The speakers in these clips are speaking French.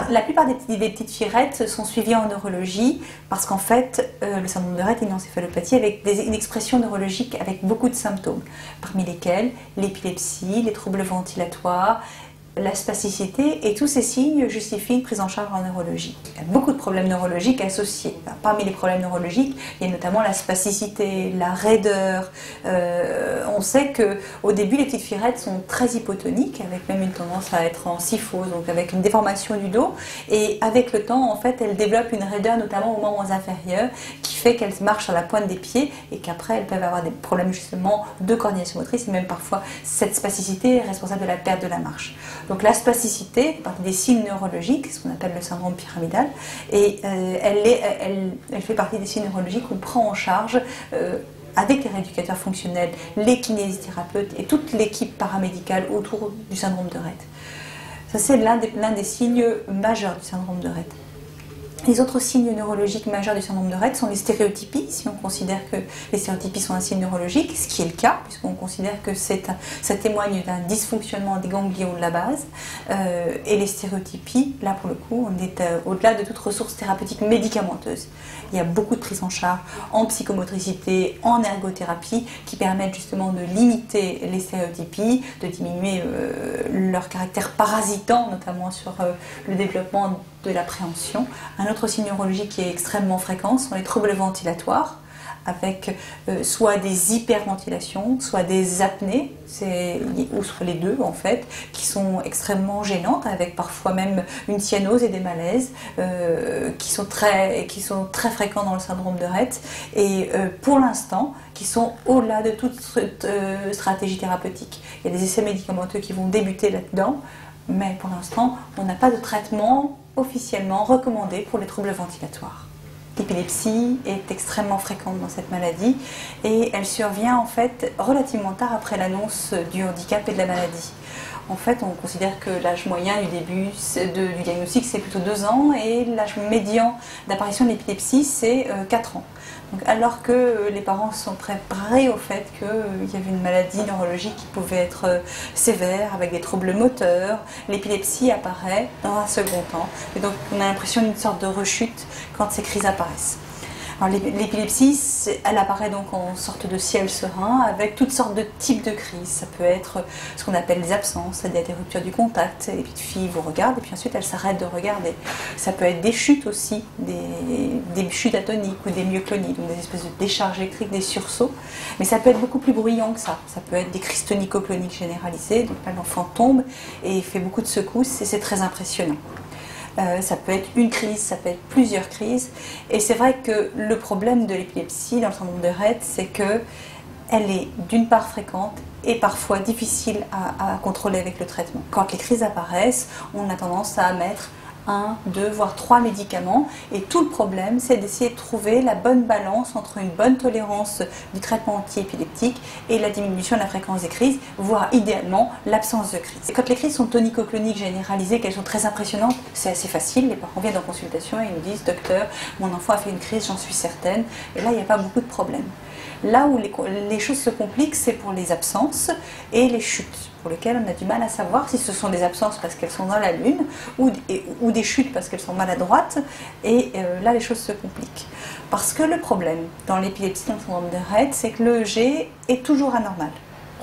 La plupart des petites firettes sont suivies en neurologie parce qu'en fait, le syndrome de Rett est une encéphalopathie avec une expression neurologique avec beaucoup de symptômes, parmi lesquels l'épilepsie, les troubles ventilatoires, la spasticité, et tous ces signes justifient une prise en charge en neurologie. Il y a beaucoup de problèmes neurologiques associés. Parmi les problèmes neurologiques, il y a notamment la spasticité, la raideur. On sait qu'au début, les petites firettes sont très hypotoniques, avec même une tendance à être en syphose, donc avec une déformation du dos. Et avec le temps, en fait, elles développent une raideur, notamment aux membres inférieurs, qui fait qu'elles marchent à la pointe des pieds et qu'après, elles peuvent avoir des problèmes justement de coordination motrice, et même parfois, cette spasticité est responsable de la perte de la marche. Donc la spasticité fait partie des signes neurologiques, ce qu'on appelle le syndrome pyramidal, et elle fait partie des signes neurologiques qu'on prend en charge avec les rééducateurs fonctionnels, les kinésithérapeutes et toute l'équipe paramédicale autour du syndrome de Rett. Ça, c'est l'un des signes majeurs du syndrome de Rett. Les autres signes neurologiques majeurs du syndrome de Rett sont les stéréotypies, si on considère que les stéréotypies sont un signe neurologique, ce qui est le cas, puisqu'on considère que ça témoigne d'un dysfonctionnement des ganglions de la base. Et les stéréotypies, là pour le coup, on est au-delà de toute ressource thérapeutique médicamenteuse. Il y a beaucoup de prises en charge en psychomotricité, en ergothérapie, qui permettent justement de limiter les stéréotypies, de diminuer leur caractère parasitant, notamment sur le développement de l'appréhension. Un autre signe neurologique qui est extrêmement fréquent sont les troubles ventilatoires, avec soit des hyperventilations, soit des apnées, ou soit les deux en fait, qui sont extrêmement gênantes, avec parfois même une cyanose et des malaises, qui sont très fréquents dans le syndrome de Rett, et pour l'instant, qui sont au-delà de toute stratégie thérapeutique. Il y a des essais médicamenteux qui vont débuter là-dedans, mais pour l'instant, on n'a pas de traitement officiellement recommandé pour les troubles ventilatoires. L'épilepsie est extrêmement fréquente dans cette maladie et elle survient en fait relativement tard après l'annonce du handicap et de la maladie. En fait, on considère que l'âge moyen du début du diagnostic, c'est plutôt 2 ans, et l'âge médian d'apparition de l'épilepsie, c'est 4 ans. Donc, alors que les parents sont préparés au fait qu'il y avait une maladie neurologique qui pouvait être sévère, avec des troubles moteurs, l'épilepsie apparaît dans un second temps. Et donc, on a l'impression d'une sorte de rechute quand ces crises apparaissent. L'épilepsie, elle apparaît donc en sorte de ciel serein avec toutes sortes de types de crises. Ça peut être ce qu'on appelle des absences, c'est-à-dire des ruptures du contact. Les petites filles vous regardent et puis ensuite elles s'arrêtent de regarder. Ça peut être des chutes aussi, des chutes atoniques ou des myoclonies, donc des espèces de décharges électriques, des sursauts. Mais ça peut être beaucoup plus bruyant que ça. Ça peut être des crises tonico-cloniques généralisées, donc là l'enfant tombe et fait beaucoup de secousses et c'est très impressionnant. Ça peut être une crise, ça peut être plusieurs crises. Et c'est vrai que le problème de l'épilepsie dans le syndrome de Rett, c'est qu'elle est d'une part fréquente et parfois difficile à contrôler avec le traitement. Quand les crises apparaissent, on a tendance à mettre 1, 2, voire 3 médicaments, et tout le problème c'est d'essayer de trouver la bonne balance entre une bonne tolérance du traitement antiépileptique et la diminution de la fréquence des crises, voire idéalement l'absence de crise. Quand les crises sont tonico-cloniques généralisées, qu'elles sont très impressionnantes, c'est assez facile, les parents viennent en consultation et ils nous disent « Docteur, mon enfant a fait une crise, j'en suis certaine », et là il n'y a pas beaucoup de problèmes. Là où les choses se compliquent, c'est pour les absences et les chutes, pour lesquelles on a du mal à savoir si ce sont des absences parce qu'elles sont dans la lune ou des chutes parce qu'elles sont maladroites. Et là, les choses se compliquent. Parce que le problème dans l'épilepsie, dans le syndrome de Rett, c'est que le G est toujours anormal.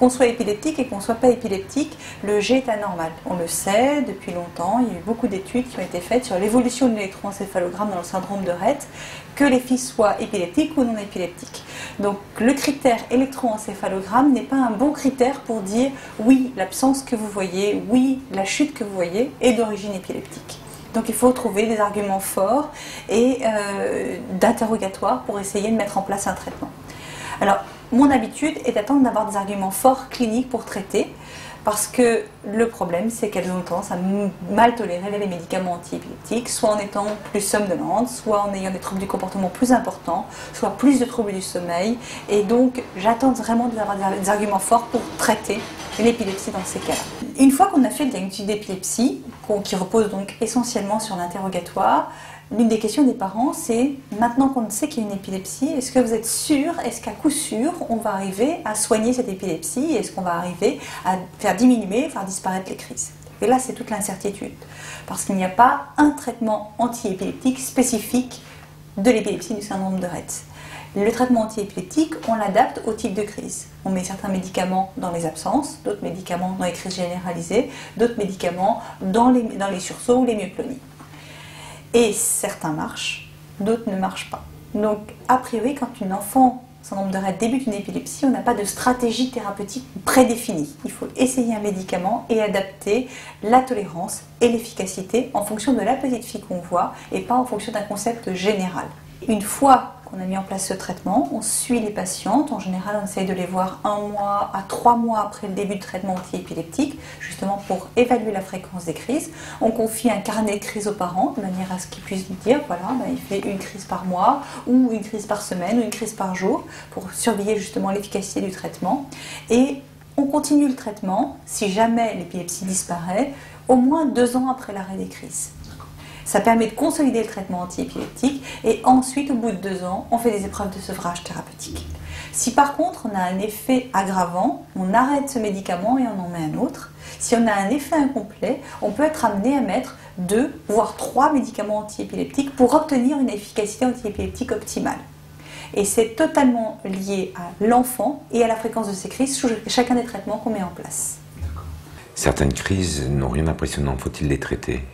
Qu'on soit épileptique et qu'on ne soit pas épileptique, le G est anormal. On le sait depuis longtemps, il y a eu beaucoup d'études qui ont été faites sur l'évolution de l'électroencéphalogramme dans le syndrome de Rett, que les filles soient épileptiques ou non épileptiques. Donc le critère électroencéphalogramme n'est pas un bon critère pour dire oui, l'absence que vous voyez, oui, la chute que vous voyez est d'origine épileptique. Donc il faut trouver des arguments forts et d'interrogatoire pour essayer de mettre en place un traitement. Alors, mon habitude est d'attendre d'avoir des arguments forts cliniques pour traiter, parce que le problème, c'est qu'elles ont tendance à mal tolérer les médicaments antiépileptiques, soit en étant plus somnolentes, soit en ayant des troubles du comportement plus importants, soit plus de troubles du sommeil. Et donc, j'attends vraiment d'avoir des arguments forts pour traiter l'épilepsie dans ces cas-là. Une fois qu'on a fait le diagnostic d'épilepsie, qui repose donc essentiellement sur l'interrogatoire, l'une des questions des parents, c'est maintenant qu'on sait qu'il y a une épilepsie, est-ce que vous êtes sûr, est-ce qu'à coup sûr, on va arriver à soigner cette épilepsie, est-ce qu'on va arriver à faire diminuer, faire disparaître les crises? Et là, c'est toute l'incertitude, parce qu'il n'y a pas un traitement antiépileptique spécifique de l'épilepsie du syndrome de Rett. Le traitement antiépileptique, on l'adapte au type de crise. On met certains médicaments dans les absences, d'autres médicaments dans les crises généralisées, d'autres médicaments dans les sursauts ou les myoclonies. Et certains marchent, d'autres ne marchent pas. Donc, a priori, quand une enfant syndrome de Rett débute une épilepsie, on n'a pas de stratégie thérapeutique prédéfinie. Il faut essayer un médicament et adapter la tolérance et l'efficacité en fonction de la petite fille qu'on voit et pas en fonction d'un concept général. Une fois qu'on a mis en place ce traitement, on suit les patientes. En général, on essaye de les voir 1 mois à 3 mois après le début du traitement antiépileptique, justement pour évaluer la fréquence des crises. On confie un carnet de crises aux parents, de manière à ce qu'ils puissent lui dire, voilà, il fait une crise par mois, ou une crise par semaine, ou une crise par jour, pour surveiller justement l'efficacité du traitement. Et on continue le traitement, si jamais l'épilepsie disparaît, au moins 2 ans après l'arrêt des crises. Ça permet de consolider le traitement antiépileptique et ensuite, au bout de 2 ans, on fait des épreuves de sevrage thérapeutique. Si par contre on a un effet aggravant, on arrête ce médicament et on en met un autre. Si on a un effet incomplet, on peut être amené à mettre 2 voire 3 médicaments antiépileptiques pour obtenir une efficacité antiépileptique optimale. Et c'est totalement lié à l'enfant et à la fréquence de ses crises sous chacun des traitements qu'on met en place. Certaines crises n'ont rien d'impressionnant, faut-il les traiter?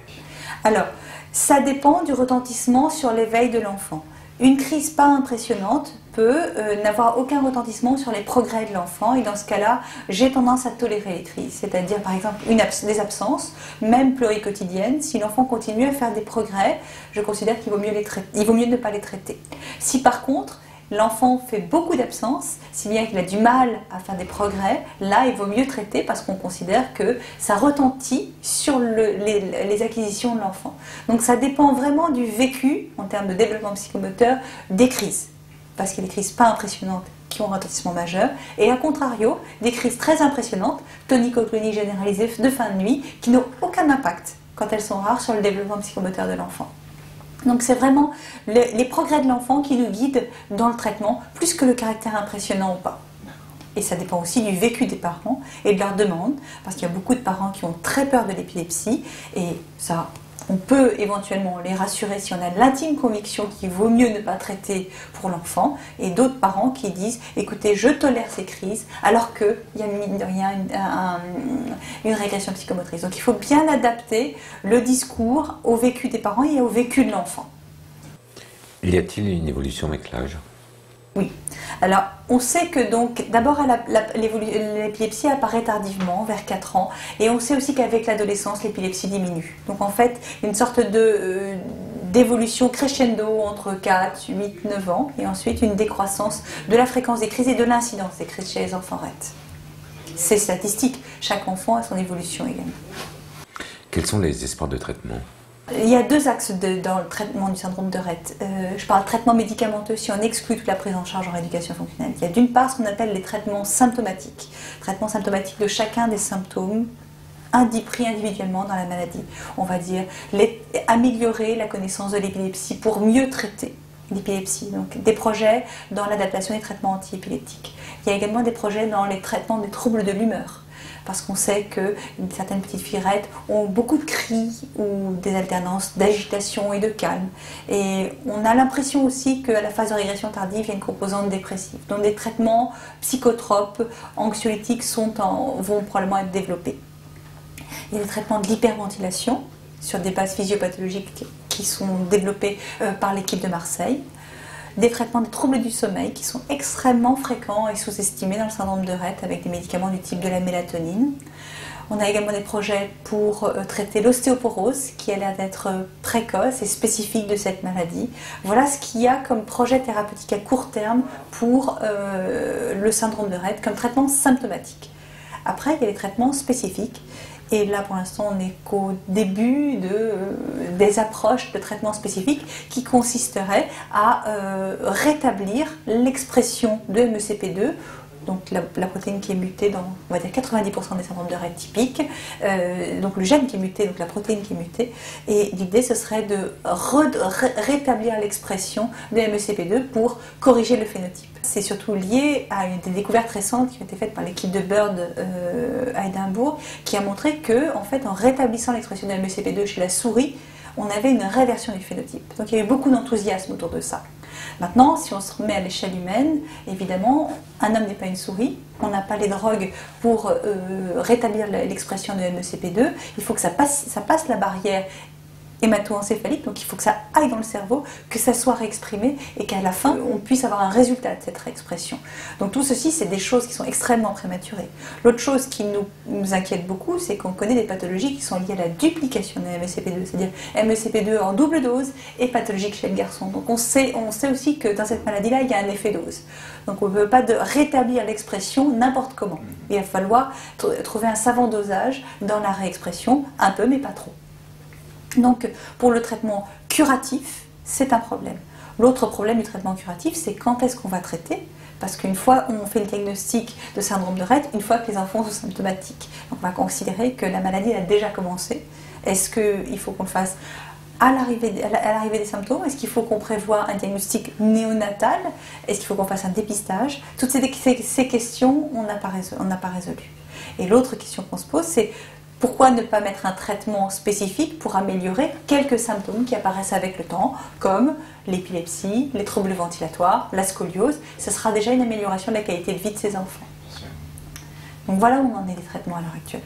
Alors, ça dépend du retentissement sur l'éveil de l'enfant. Une crise pas impressionnante peut n'avoir aucun retentissement sur les progrès de l'enfant et dans ce cas-là, j'ai tendance à tolérer les crises. C'est-à-dire par exemple des absences, même pluriquotidiennes. Si l'enfant continue à faire des progrès, je considère qu'il vaut mieux ne pas les traiter. Si par contre, l'enfant fait beaucoup d'absences, si bien qu'il a du mal à faire des progrès, là il vaut mieux traiter parce qu'on considère que ça retentit sur les acquisitions de l'enfant. Donc ça dépend vraiment du vécu en termes de développement psychomoteur des crises. Parce qu'il y a des crises pas impressionnantes qui ont un retentissement majeur, et à contrario, des crises très impressionnantes, tonico-clonique généralisée de fin de nuit, qui n'ont aucun impact quand elles sont rares sur le développement psychomoteur de l'enfant. Donc c'est vraiment les progrès de l'enfant qui nous guident dans le traitement, plus que le caractère impressionnant ou pas. Et ça dépend aussi du vécu des parents et de leurs demandes, parce qu'il y a beaucoup de parents qui ont très peur de l'épilepsie, et ça, on peut éventuellement les rassurer si on a l'intime conviction qu'il vaut mieux ne pas traiter pour l'enfant, et d'autres parents qui disent « écoutez, je tolère ces crises », alors qu'il y a mine de rien une régression psychomotrice. Donc il faut bien adapter le discours au vécu des parents et au vécu de l'enfant. Y a-t-il une évolution avec l'âge? Oui. Alors, on sait que donc, d'abord, l'épilepsie apparaît tardivement, vers 4 ans, et on sait aussi qu'avec l'adolescence, l'épilepsie diminue. Donc, en fait, une sorte d'évolution crescendo entre 4, 8, 9 ans, et ensuite une décroissance de la fréquence des crises et de l'incidence des crises chez les enfants Rett. C'est statistique, chaque enfant a son évolution également. Quels sont les espoirs de traitement? Il y a 2 axes dans le traitement du syndrome de Rett. Je parle de traitement médicamenteux si on exclut toute la prise en charge en rééducation fonctionnelle. Il y a d'une part ce qu'on appelle les traitements symptomatiques. Traitements symptomatiques de chacun des symptômes pris individuellement dans la maladie. On va dire améliorer la connaissance de l'épilepsie pour mieux traiter l'épilepsie. Donc des projets dans l'adaptation des traitements antiépileptiques. Il y a également des projets dans les traitements des troubles de l'humeur. Parce qu'on sait que certaines petites filles Rett ont beaucoup de cris ou des alternances d'agitation et de calme. Et on a l'impression aussi qu'à la phase de régression tardive, il y a une composante dépressive. Donc des traitements psychotropes, anxiolytiques vont probablement être développés. Il y a des traitements de l'hyperventilation sur des bases physiopathologiques qui sont développés par l'équipe de Marseille. Des traitements de troubles du sommeil qui sont extrêmement fréquents et sous-estimés dans le syndrome de Rett avec des médicaments du type de la mélatonine. On a également des projets pour traiter l'ostéoporose qui a l'air d'être précoce et spécifique de cette maladie. Voilà ce qu'il y a comme projet thérapeutique à court terme pour le syndrome de Rett comme traitement symptomatique. Après, il y a les traitements spécifiques. Et là, pour l'instant, on n'est qu'au début des approches de traitement spécifiques qui consisteraient à rétablir l'expression de MECP2 donc la protéine qui est mutée dans, on va dire, 90% des syndromes de Rett typiques, donc le gène qui est muté, donc la protéine qui est mutée, et l'idée ce serait de rétablir l'expression de MECP2 pour corriger le phénotype. C'est surtout lié à des découvertes récentes qui ont été faites par l'équipe de Bird à Édimbourg, qui a montré que, en fait, en rétablissant l'expression de MECP2 chez la souris, on avait une réversion du phénotype. Donc il y a eu beaucoup d'enthousiasme autour de ça. Maintenant, si on se remet à l'échelle humaine, évidemment, un homme n'est pas une souris, on n'a pas les drogues pour rétablir l'expression de MECP2, il faut que ça passe la barrière hémato-encéphalique, donc il faut que ça aille dans le cerveau, que ça soit réexprimé et qu'à la fin on puisse avoir un résultat de cette réexpression. Donc tout ceci, c'est des choses qui sont extrêmement prématurées. L'autre chose qui nous inquiète beaucoup, c'est qu'on connaît des pathologies qui sont liées à la duplication de MECP2, c'est-à-dire MECP2 en double dose et pathologique chez le garçon. Donc on sait aussi que dans cette maladie-là, il y a un effet dose. Donc on ne peut pas rétablir l'expression n'importe comment. Il va falloir trouver un savant dosage dans la réexpression, un peu mais pas trop. Donc, pour le traitement curatif, c'est un problème. L'autre problème du traitement curatif, c'est quand est-ce qu'on va traiter, parce qu'une fois on fait le diagnostic de syndrome de Rett, une fois que les enfants sont symptomatiques, donc on va considérer que la maladie a déjà commencé. Est-ce qu'il faut qu'on le fasse à l'arrivée des symptômes? Est-ce qu'il faut qu'on prévoie un diagnostic néonatal? Est-ce qu'il faut qu'on fasse un dépistage? Toutes ces questions, on n'a pas résolu. Et l'autre question qu'on se pose, c'est pourquoi ne pas mettre un traitement spécifique pour améliorer quelques symptômes qui apparaissent avec le temps, comme l'épilepsie, les troubles ventilatoires, la scoliose? Ce sera déjà une amélioration de la qualité de vie de ces enfants. Donc voilà où on en est des traitements à l'heure actuelle.